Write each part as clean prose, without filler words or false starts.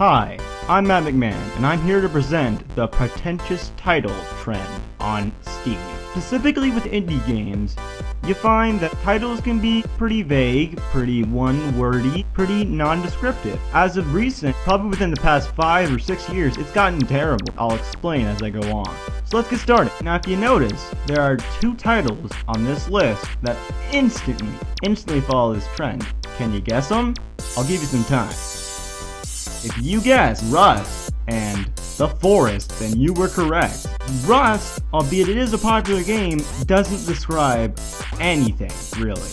Hi, I'm Matt McMahon, and I'm here to present the Pretentious title trend on Steam. Specifically with indie games, you find that titles can be pretty vague, pretty one-wordy, pretty non-descriptive. As of recent, probably within the past 5 or 6 years, it's gotten terrible. I'll explain as I go on. So let's get started. Now if you notice, there are 2 titles on this list that instantly follow this trend. Can you guess them? I'll give you some time. If you guess Rust and The Forest, then you were correct. Rust, albeit it is a popular game, doesn't describe anything, really.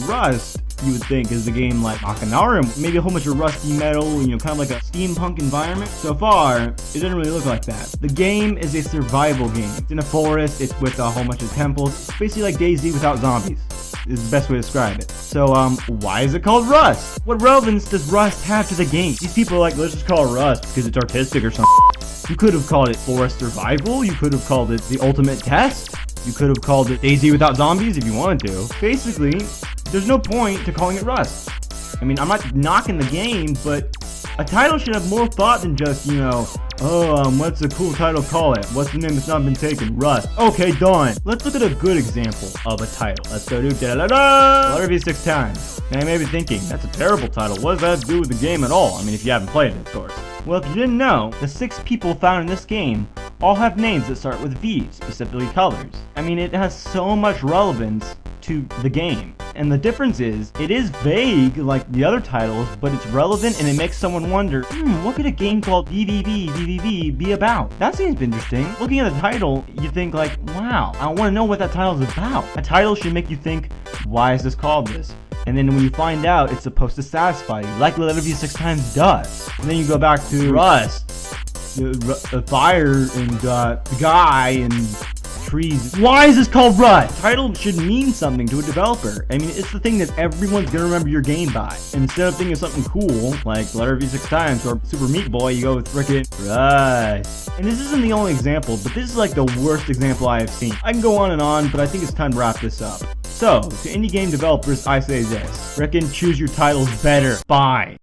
Rust, you would think, is a game like Hexagon, maybe a whole bunch of rusty metal, kind of like a steampunk environment. So far, it doesn't really look like that. The game is a survival game. It's in a forest, it's with a whole bunch of temples. It's basically like DayZ without zombies, is the best way to describe it. So, why is it called Rust? What relevance does Rust have to the game? These people are like, let's just call it Rust because it's artistic or something. You could have called it Forest Survival, you could have called it The Ultimate Test, you could have called it DayZ without zombies if you wanted to. Basically, there's no point to calling it Rust. I mean, I'm not knocking the game, but a title should have more thought than just, what's a cool title, call it? What's the name that's not been taken? Rust. Okay, done. Let's look at a good example of a title. Let's go do letter V 6 times. Now you may be thinking, that's a terrible title. What does that have to do with the game at all? I mean, if you haven't played it, of course. Well, if you didn't know, the 6 people found in this game all have names that start with V, specifically colors. I mean, it has so much relevance to the game. And the difference is, it is vague like the other titles, but it's relevant and it makes someone wonder, what could a game called VVVVVV be about? That seems interesting. Looking at the title, you think like, wow, I want to know what that title is about. A title should make you think, why is this called this? And then when you find out, it's supposed to satisfy you, like Letter V 6 times does. And then you go back to Rust, fire and guy and trees. Why is this called Rust? Title should mean something to a developer. I mean, it's the thing that everyone's gonna remember your game by. And instead of thinking of something cool, like Letter V 6 times or Super Meat Boy, you go with frickin' Rust. And this isn't the only example, but this is like the worst example I have seen. I can go on, but I think it's time to wrap this up. So, to indie game developers, I say this. Frickin' choose your titles better. Bye.